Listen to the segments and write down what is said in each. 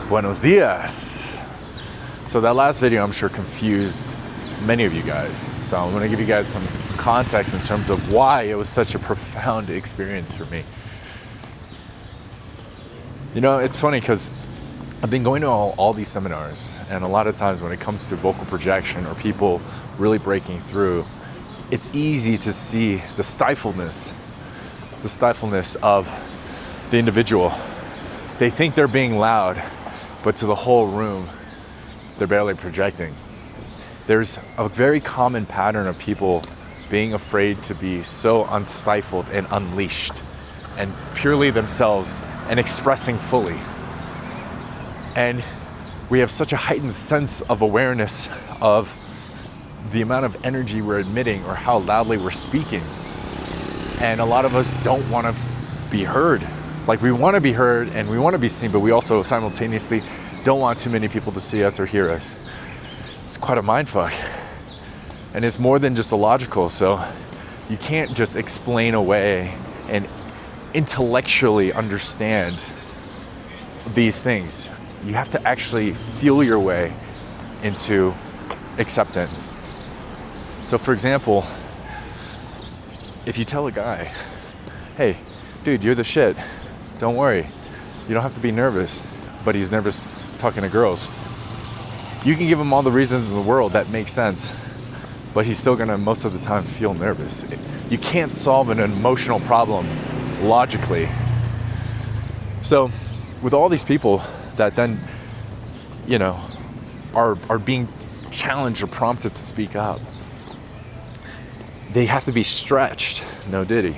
Buenos dias. So that last video, I'm sure, confused many of you guys. So I'm gonna give you guys some context in terms of why it was such a profound experience for me. You know, it's funny because I've been going to all these seminars, and a lot of times when it comes to vocal projection or people really breaking through, it's easy to see the stifledness of the individual. They think they're being loud, but to the whole room, they're barely projecting. There's a very common pattern of people being afraid to be so unstifled and unleashed and purely themselves and expressing fully. And we have such a heightened sense of awareness of the amount of energy we're emitting or how loudly we're speaking. And a lot of us don't want to be heard. Like, we want to be heard and we want to be seen, but we also simultaneously don't want too many people to see us or hear us. It's quite a mindfuck. And it's more than just illogical. So you can't just explain away and intellectually understand these things. You have to actually feel your way into acceptance. So for example, if you tell a guy, hey, dude, you're the shit. Don't worry. You don't have to be nervous. But he's nervous talking to girls. You can give him all the reasons in the world that make sense, but he's still gonna most of the time feel nervous. You can't solve an emotional problem logically. So with all these people that then, you know, are being challenged or prompted to speak up, they have to be stretched, no diddy.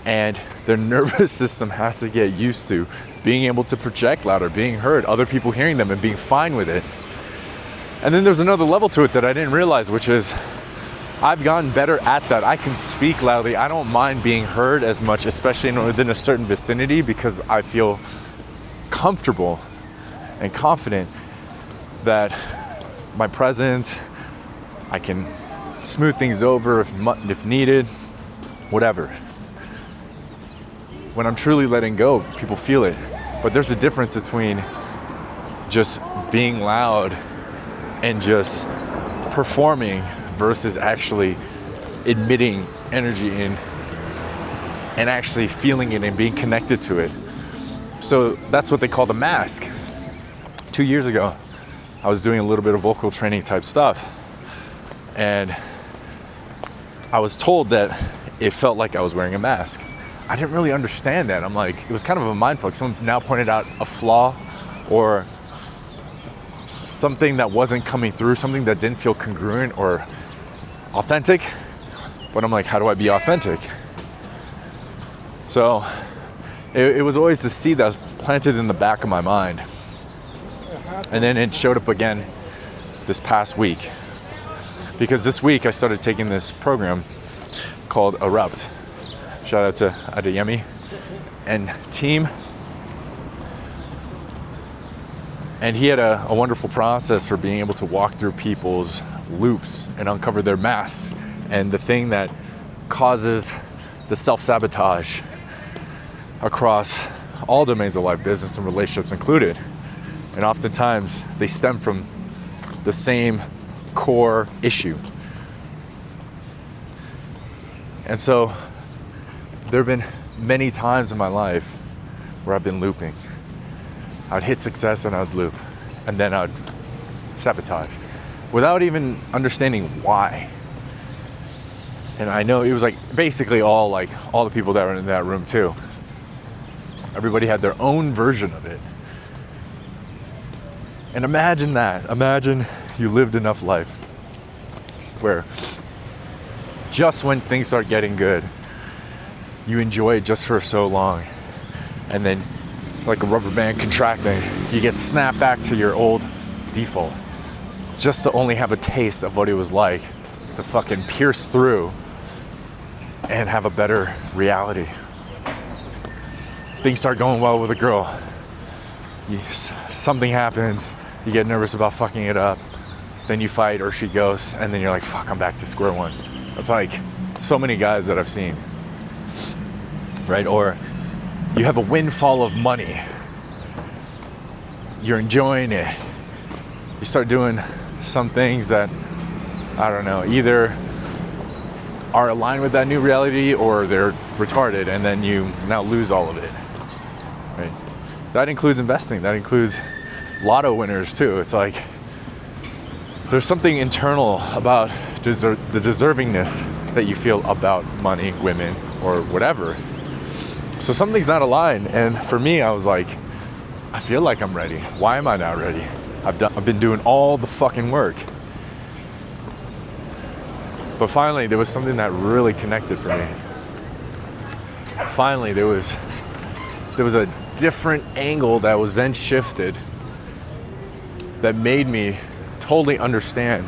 And their nervous system has to get used to being able to project louder, being heard, other people hearing them and being fine with it. And then there's another level to it that I didn't realize, which is I've gotten better at that. I can speak loudly. I don't mind being heard as much, especially within a certain vicinity, because I feel comfortable and confident that my presence, I can smooth things over if needed, whatever. When I'm truly letting go, people feel it. But there's a difference between just being loud and just performing versus actually emitting energy in and actually feeling it and being connected to it. So that's what they call the mask. 2 years ago, I was doing a little bit of vocal training type stuff, and I was told that it felt like I was wearing a mask. I didn't really understand that. I'm like, it was kind of a mindfuck. Someone now pointed out a flaw or something that wasn't coming through, something that didn't feel congruent or authentic. But I'm like, how do I be authentic? So it was always the seed that was planted in the back of my mind. And then it showed up again this past week. Because this week I started taking this program called Erupt. Shout out to Adeyemi and team. And he had a wonderful process for being able to walk through people's loops and uncover their masks and the thing that causes the self-sabotage across all domains of life, business and relationships included. And oftentimes they stem from the same core issue. And so there have been many times in my life where I've been looping. I'd hit success and I'd loop, and then I'd sabotage without even understanding why. And I know it was like basically all the people that were in that room too. Everybody had their own version of it. And imagine that. Imagine you lived enough life where just when things start getting good, you enjoy it just for so long, and then like a rubber band contracting, you get snapped back to your old default just to only have a taste of what it was like to fucking pierce through and have a better reality. Things start going well with a girl, something happens, you get nervous about fucking it up, then you fight or she goes, and then you're like, fuck, I'm back to square one. That's like so many guys that I've seen. Right? Or you have a windfall of money you're enjoying it. You start doing some things that, I don't know, either are aligned with that new reality or they're retarded, and then you now lose all of it, right? That includes investing. That includes lotto winners too. It's like there's something internal about the deservingness that you feel about money, women, or whatever. So something's not aligned. And for me, I was like, I feel like I'm ready. Why am I not ready? I've been doing all the fucking work. But finally, there was something that really connected for me. Finally, there was a different angle that was then shifted that made me totally understand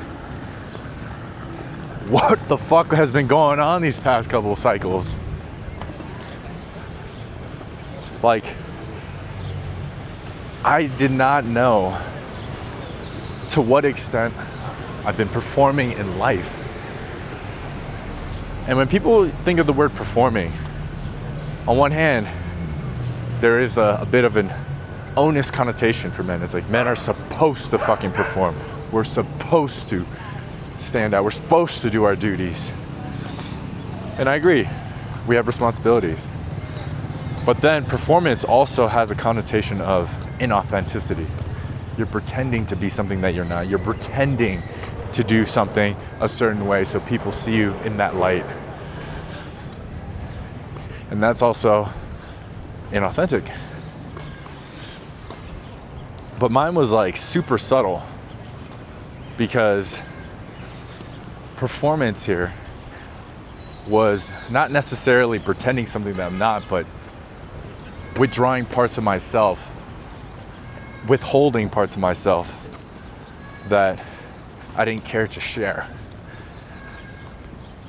what the fuck has been going on these past couple of cycles. Like, I did not know to what extent I've been performing in life. And when people think of the word performing, on one hand, there is a bit of an onus connotation for men. It's like men are supposed to fucking perform. We're supposed to stand out. We're supposed to do our duties. And I agree, we have responsibilities. But then performance also has a connotation of inauthenticity. You're pretending to be something that you're not. You're pretending to do something a certain way so people see you in that light. And that's also inauthentic. But mine was like super subtle, because performance here was not necessarily pretending something that I'm not, but withdrawing parts of myself, withholding parts of myself that I didn't care to share.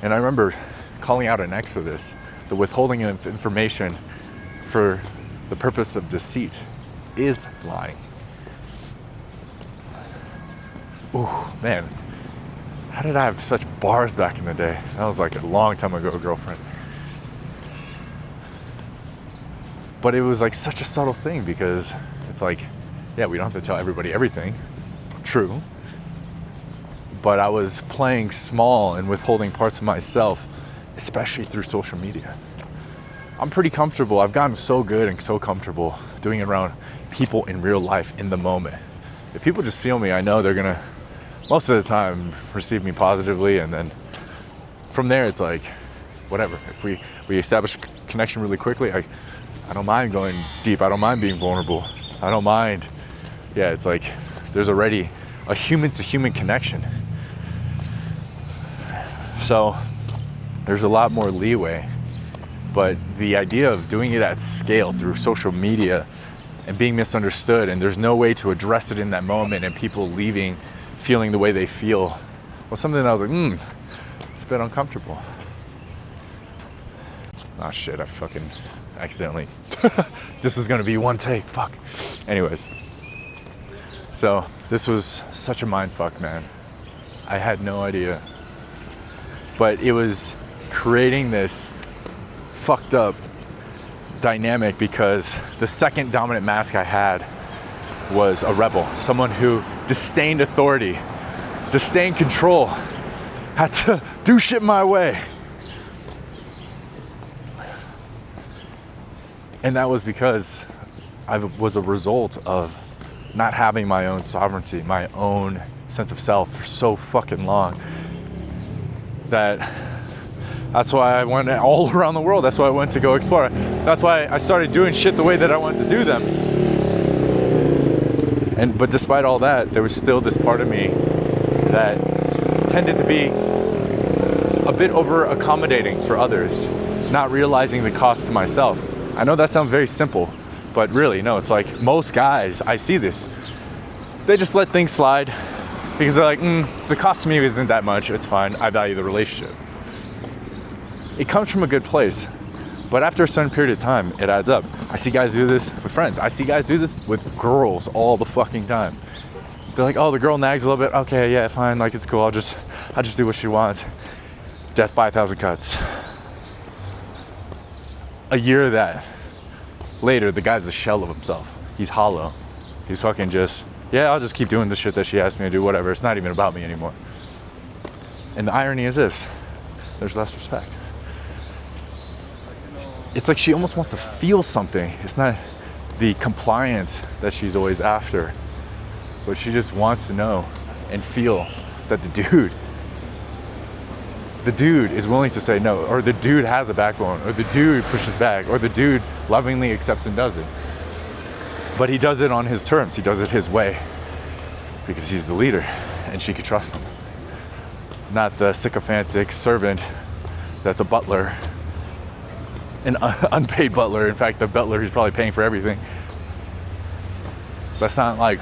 And I remember calling out an ex for this, the withholding of information for the purpose of deceit is lying. Ooh, man, how did I have such bars back in the day? That was like a long time ago, girlfriend. But it was like such a subtle thing, because it's like, yeah, we don't have to tell everybody everything. True. But I was playing small and withholding parts of myself, especially through social media. I'm pretty comfortable. I've gotten so good and so comfortable doing it around people in real life in the moment. If people just feel me, I know they're gonna, most of the time, receive me positively. And then from there, it's like, whatever. If we establish a connection really quickly, I don't mind going deep. I don't mind being vulnerable. I don't mind. Yeah, it's like there's already a human to human connection. So there's a lot more leeway. But the idea of doing it at scale through social media and being misunderstood, and there's no way to address it in that moment, and people leaving feeling the way they feel, was something that I was like, it's a bit uncomfortable. Ah, shit, I fucking accidentally. This was gonna be one take, fuck. Anyways, so this was such a mind fuck, man. I had no idea. But it was creating this fucked up dynamic, because the second dominant mask I had was a rebel, someone who disdained authority, disdained control, had to do shit my way. And that was because I was a result of not having my own sovereignty, my own sense of self for so fucking long. That's why I went all around the world. That's why I went to go explore. That's why I started doing shit the way that I wanted to do them. But despite all that, there was still this part of me that tended to be a bit over accommodating for others, not realizing the cost to myself. I know that sounds very simple, but really, no, it's like most guys, I see this, they just let things slide because they're like, the cost to me isn't that much, it's fine, I value the relationship. It comes from a good place, but after a certain period of time, it adds up. I see guys do this with friends. I see guys do this with girls all the fucking time. They're like, oh, the girl nags a little bit. Okay, yeah, fine, like it's cool. I'll just do what she wants. Death by 1,000 cuts. A year of that later, the guy's a shell of himself. He's hollow. He's fucking just, yeah, I'll just keep doing the shit that she asked me to do, whatever. It's not even about me anymore. And the irony is this, there's less respect. It's like she almost wants to feel something. It's not the compliance that she's always after, but she just wants to know and feel that the dude is willing to say no, or the dude has a backbone, or the dude pushes back, or the dude lovingly accepts and does it. But he does it on his terms. He does it his way because he's the leader and she could trust him. Not the sycophantic servant that's a butler, an unpaid butler. In fact, the butler who's probably paying for everything. That's not like,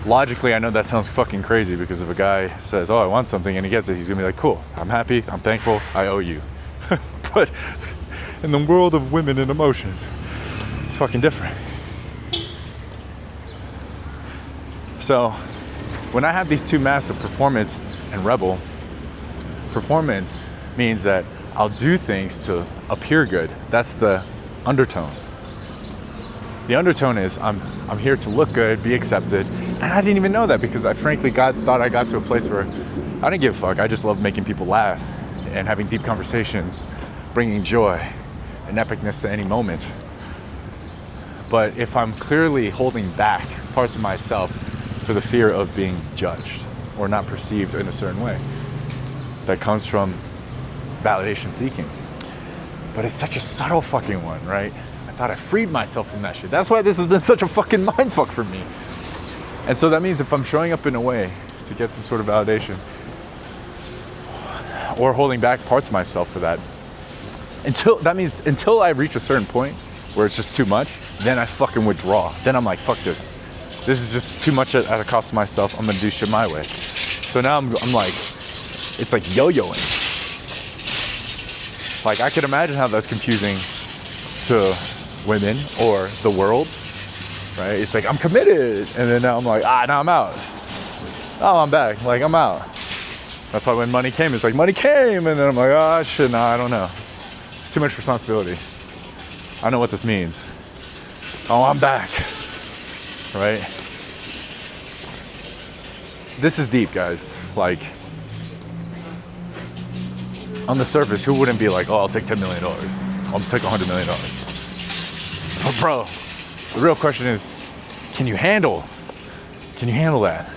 logically, I know that sounds fucking crazy because if a guy says, oh, I want something, and he gets it, he's gonna be like, cool, I'm happy, I'm thankful, I owe you. But in the world of women and emotions, it's fucking different. So when I have these two masks of performance and rebel, performance means that I'll do things to appear good. That's the undertone. The undertone is I'm here to look good, be accepted, and I didn't even know that because I frankly thought I got to a place where I didn't give a fuck. I just love making people laugh and having deep conversations, bringing joy and epicness to any moment. But if I'm clearly holding back parts of myself for the fear of being judged or not perceived in a certain way, that comes from validation seeking. But it's such a subtle fucking one, right? I thought I freed myself from that shit. That's why this has been such a fucking mindfuck for me. And so that means if I'm showing up in a way to get some sort of validation or holding back parts of myself for that, until I reach a certain point where it's just too much, then I fucking withdraw. Then I'm like, fuck this. This is just too much at a cost to myself. I'm gonna do shit my way. So now I'm like, it's like yo-yoing. Like I could imagine how that's confusing to women or the world, right? It's like, I'm committed. And then now I'm like, now I'm out. Oh, I'm back, like I'm out. That's why when money came, it's like money came. And then I'm like, shit, no, I don't know. It's too much responsibility. I know what this means. Oh, I'm back, right? This is deep, guys. Like, on the surface, who wouldn't be like, oh, I'll take $10 million. I'll take $100 million. But bro, the real question is, can you handle that?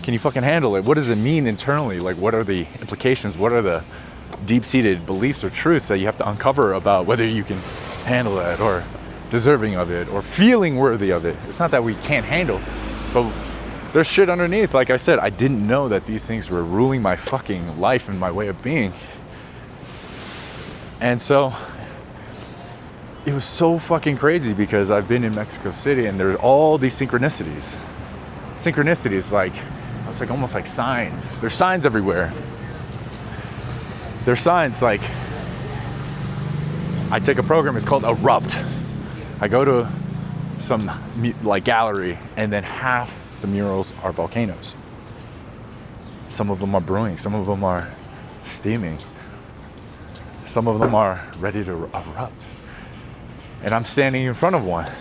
Can you fucking handle it? What does it mean internally? Like, what are the implications? What are the deep-seated beliefs or truths that you have to uncover about whether you can handle that or deserving of it or feeling worthy of it? It's not that we can't handle, but there's shit underneath. Like I said, I didn't know that these things were ruling my fucking life and my way of being. And so it was so fucking crazy because I've been in Mexico City and there's all these synchronicities. Synchronicities, like, it's like almost like signs. There's signs everywhere. There's signs like, I take a program, it's called Erupt. I go to some like gallery and then half the murals are volcanoes. Some of them are brewing, some of them are steaming. Some of them are ready to erupt. And I'm standing in front of one.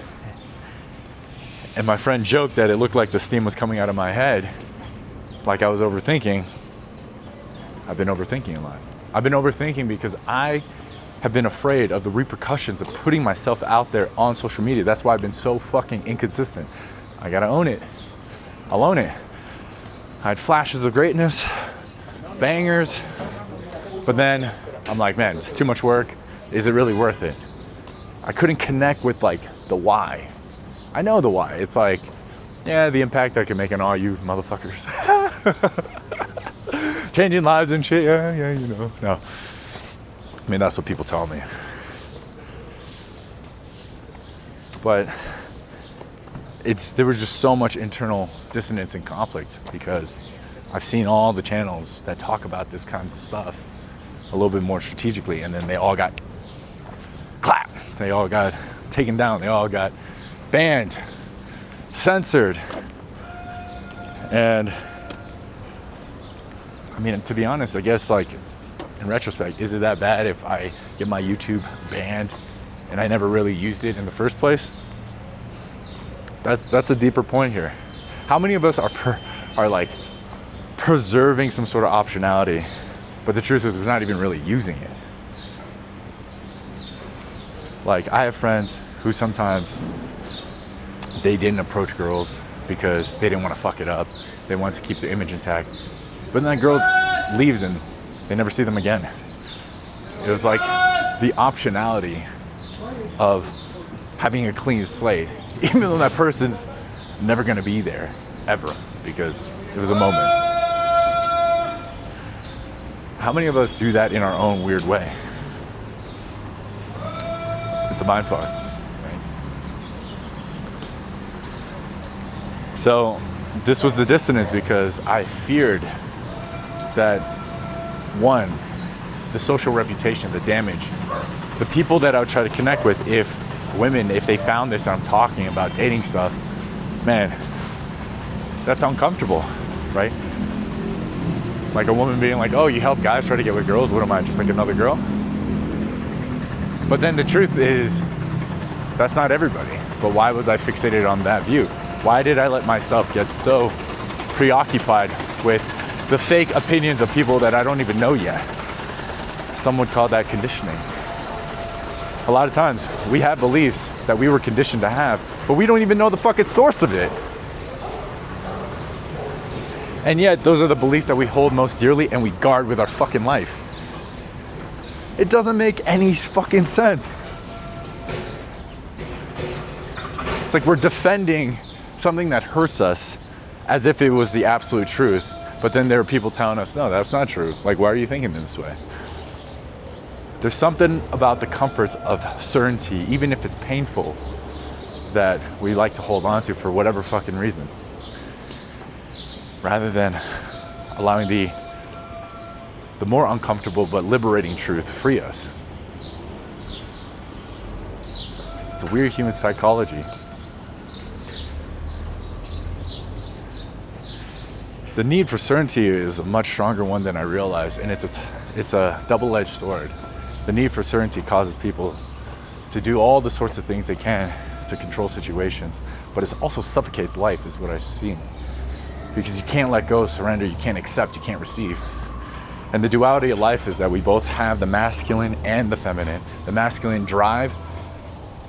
And my friend joked that it looked like the steam was coming out of my head, like I was overthinking. I've been overthinking a lot. I've been overthinking because I have been afraid of the repercussions of putting myself out there on social media. That's why I've been so fucking inconsistent. I gotta own it. I'll own it. I had flashes of greatness, bangers, but then I'm like, man, it's too much work. Is it really worth it? I couldn't connect with like the why. I know the why. It's like, yeah, the impact I can make on all you motherfuckers. Changing lives and shit, yeah, you know. No. I mean, that's what people tell me. But there was just so much internal dissonance and conflict because I've seen all the channels that talk about this kinds of stuff a little bit more strategically, and then they all got clapped. They all got taken down. They all got banned, censored. And I mean, to be honest, I guess like in retrospect, is it that bad if I get my YouTube banned and I never really used it in the first place? That's a deeper point here. How many of us are like preserving some sort of optionality, but the truth is we're not even really using it? Like, I have friends who sometimes they didn't approach girls because they didn't want to fuck it up. They wanted to keep their image intact. But then that girl leaves and they never see them again. It was like the optionality of having a clean slate, even though that person's never going to be there ever, because it was a moment. How many of us do that in our own weird way? It's a mind fuck, right? So this was the dissonance because I feared that, one, the social reputation, the damage, the people that I would try to connect with, if they found this and I'm talking about dating stuff, man, that's uncomfortable, right? Like a woman being like, oh, you help guys try to get with girls, what am I, just like another girl? But then the truth is, that's not everybody. But why was I fixated on that view? Why did I let myself get so preoccupied with the fake opinions of people that I don't even know yet? Some would call that conditioning. A lot of times we have beliefs that we were conditioned to have, but we don't even know the fucking source of it. And yet those are the beliefs that we hold most dearly and we guard with our fucking life. It doesn't make any fucking sense. It's like we're defending something that hurts us as if it was the absolute truth, but then there are people telling us, no, that's not true. Like, why are you thinking this way? There's something about the comforts of certainty, even if it's painful, that we like to hold on to for whatever fucking reason, rather than allowing the more uncomfortable but liberating truth free us. It's a weird human psychology. The need for certainty is a much stronger one than I realized, and it's a double-edged sword. The need for certainty causes people to do all the sorts of things they can to control situations, but it also suffocates life, is what I've seen. Because you can't let go, surrender, you can't accept, you can't receive. And the duality of life is that we both have the masculine and the feminine. The masculine drive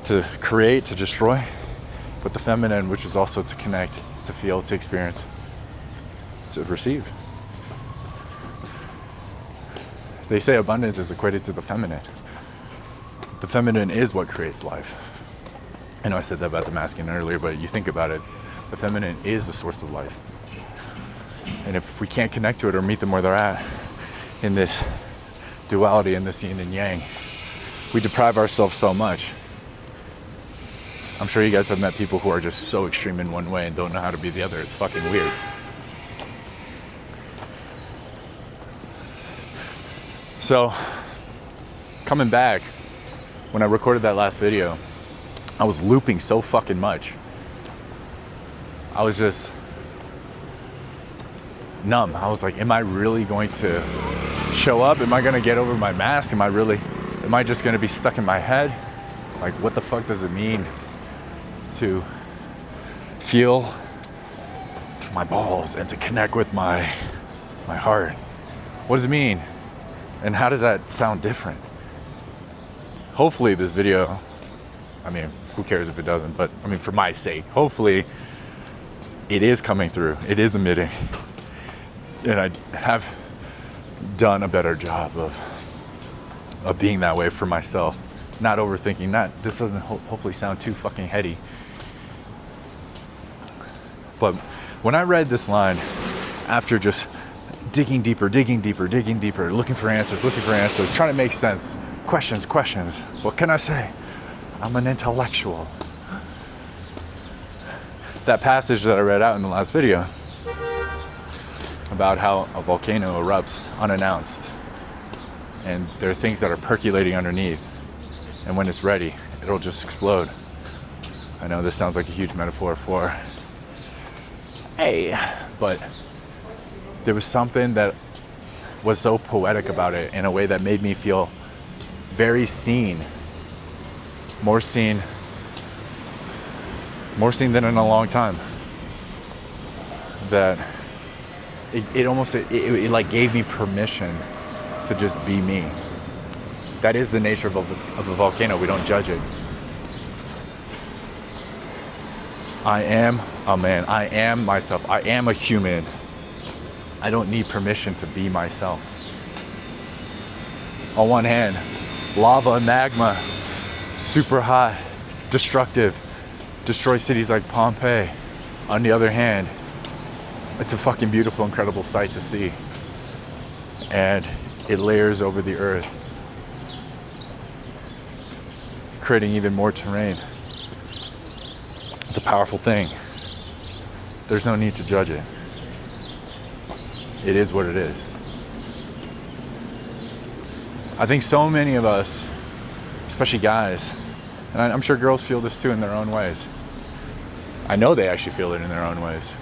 to create, to destroy, but the feminine, which is also to connect, to feel, to experience, to receive. They say abundance is equated to the feminine. The feminine is what creates life. I know I said that about the masculine earlier, but you think about it, the feminine is the source of life. And if we can't connect to it or meet them where they're at in this duality, in this yin and yang, we deprive ourselves so much. I'm sure you guys have met people who are just so extreme in one way and don't know how to be the other. It's fucking weird. So, coming back, when I recorded that last video, I was looping so fucking much. I was just numb. I was like, am I really going to show up? Am I going to get over my mask? Am I just going to be stuck in my head? Like, what the fuck does it mean to feel my balls and to connect with my heart? What does it mean? And how does that sound different? Hopefully this video, I mean, who cares if it doesn't, but I mean, for my sake, hopefully it is coming through, it is emitting. And I have done a better job of being that way for myself, not overthinking, this doesn't hopefully sound too fucking heady. But when I read this line, after just digging deeper, looking for answers, trying to make sense, questions, what can I say? I'm an intellectual. That passage that I read out in the last video about how a volcano erupts unannounced and there are things that are percolating underneath, and when it's ready, it'll just explode. I know this sounds like a huge metaphor for but there was something that was so poetic about it in a way that made me feel very seen, more seen more seen than in a long time. That it almost like gave me permission to just be me. That is the nature of a volcano. We don't judge it. I am a man. I am myself. I am a human. I don't need permission to be myself. On one hand, lava and magma, super hot, destructive, destroy cities like Pompeii. On the other hand, it's a fucking beautiful, incredible sight to see. And it layers over the earth, creating even more terrain. It's a powerful thing. There's no need to judge it. It is what it is. I think so many of us, especially guys, and I'm sure girls feel this too in their own ways. I know they actually feel it in their own ways.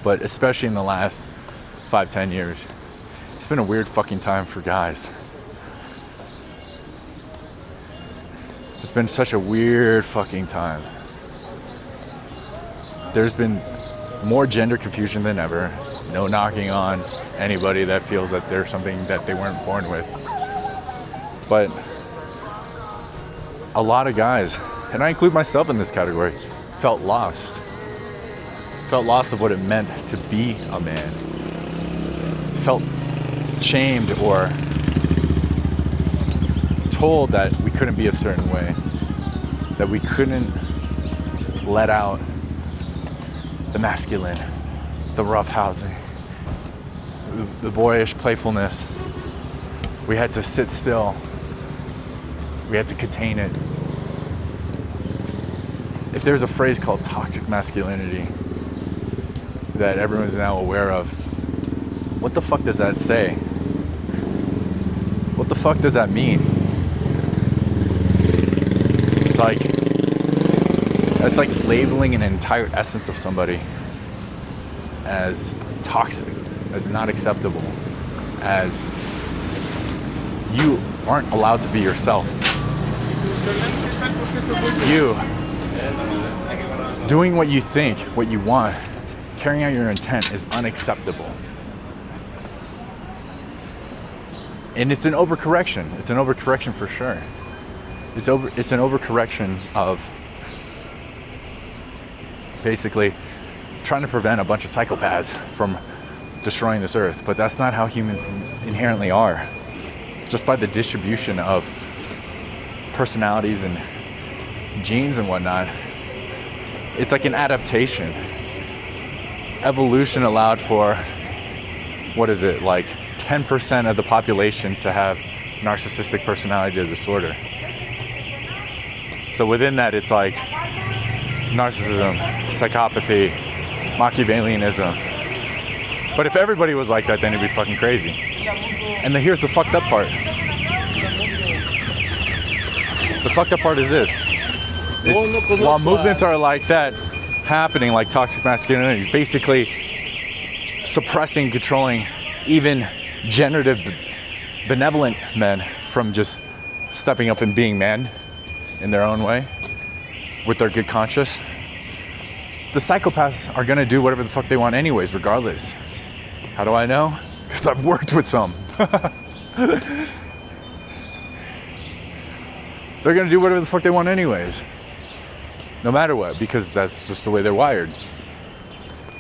But especially in the last 5-10 years, it's been a weird fucking time for guys. It's been such a weird fucking time. There's been more gender confusion than ever. No knocking on anybody that feels that there's something that they weren't born with. But a lot of guys, and I include myself in this category, felt lost. Felt lost of what it meant to be a man. Felt shamed or told that we couldn't be a certain way. That we couldn't let out the masculine, the roughhousing, the boyish playfulness. We had to sit still. We had to contain it. If there's a phrase called toxic masculinity that everyone's now aware of, what the fuck does that say? What the fuck does that mean? It's like labeling an entire essence of somebody as toxic, as not acceptable, as you aren't allowed to be yourself. You doing what you think, what you want, carrying out your intent is unacceptable. And it's an overcorrection. It's an overcorrection for sure. It's an overcorrection of basically trying to prevent a bunch of psychopaths from destroying this earth. But that's not how humans inherently are. Just by the distribution of personalities and genes and whatnot, it's like an adaptation. Evolution allowed for, what is it, like 10% of the population to have narcissistic personality disorder. So within that, it's like narcissism, psychopathy, Machiavellianism. But if everybody was like that, then it'd be fucking crazy. And here's the fucked up part. The fucked up part is this. While movements are like that, happening like toxic masculinity, is basically suppressing, controlling even generative, benevolent men from just stepping up and being men in their own way with their good conscience. The psychopaths are gonna do whatever the fuck they want anyways, regardless. How do I know? Because I've worked with some. They're gonna do whatever the fuck they want anyways, no matter what, because that's just the way they're wired.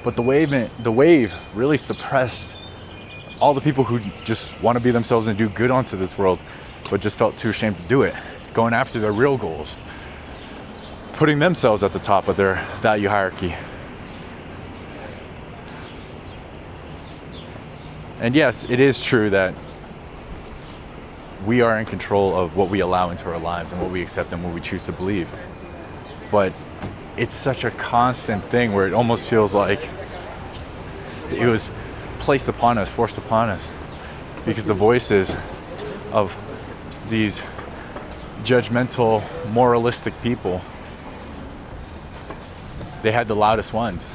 But the wave really suppressed all the people who just want to be themselves and do good onto this world, but just felt too ashamed to do it, going after their real goals, putting themselves at the top of their value hierarchy. And yes, it is true that we are in control of what we allow into our lives and what we accept and what we choose to believe. But it's such a constant thing where it almost feels like it was placed upon us, forced upon us, because the voices of these judgmental, moralistic people, they had the loudest ones.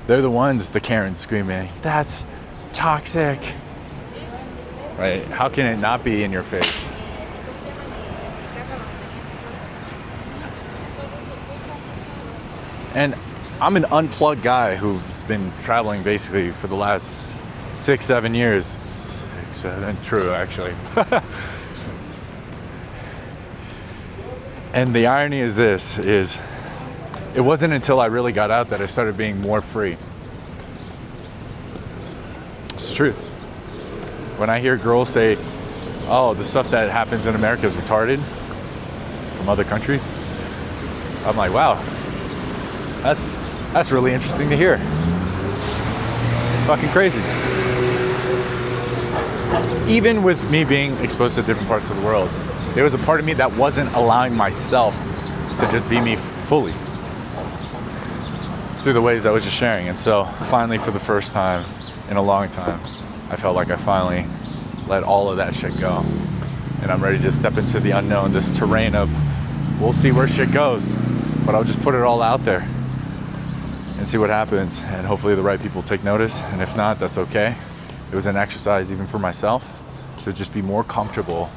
They're the ones, the Karens screaming, "That's toxic." Right? How can it not be in your face? And I'm an unplugged guy who's been traveling basically for the last 6-7 years. 6-7, true actually. And the irony is this, is it wasn't until I really got out that I started being more free. It's the truth. When I hear girls say, oh, the stuff that happens in America is retarded from other countries, I'm like, wow, that's really interesting to hear. Fucking crazy. Even with me being exposed to different parts of the world, there was a part of me that wasn't allowing myself to just be me fully through the ways I was just sharing. And so finally, for the first time in a long time, I felt like I finally let all of that shit go. And I'm ready to step into the unknown, this terrain of, we'll see where shit goes, but I'll just put it all out there and see what happens. And hopefully the right people take notice. And if not, that's okay. It was an exercise even for myself to just be more comfortable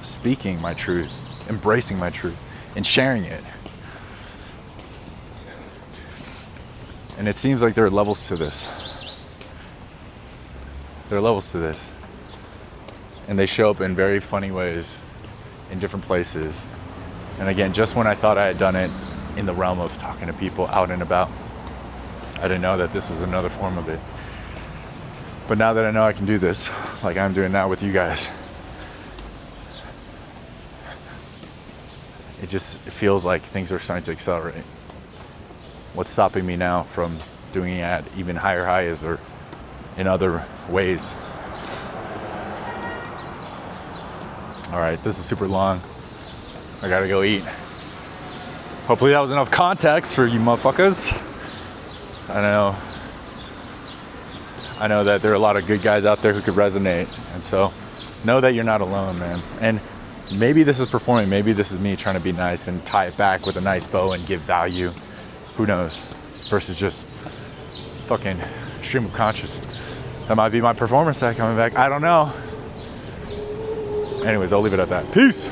speaking my truth, embracing my truth, and sharing it. And it seems like there are levels to this. There are levels to this. And they show up in very funny ways in different places. And again, just when I thought I had done it in the realm of talking to people out and about, I didn't know that this was another form of it. But now that I know I can do this, like I'm doing now with you guys, it feels like things are starting to accelerate. What's stopping me now from doing it at even higher highs or in other ways? All right, this is super long. I gotta go eat. Hopefully that was enough context for you motherfuckers. I know that there are a lot of good guys out there who could resonate. And so know that you're not alone, man. And maybe this is performing. Maybe this is me trying to be nice and tie it back with a nice bow and give value. Who knows? Versus just fucking stream of conscious. That might be my performance act coming back. I don't know. Anyways, I'll leave it at that. Peace.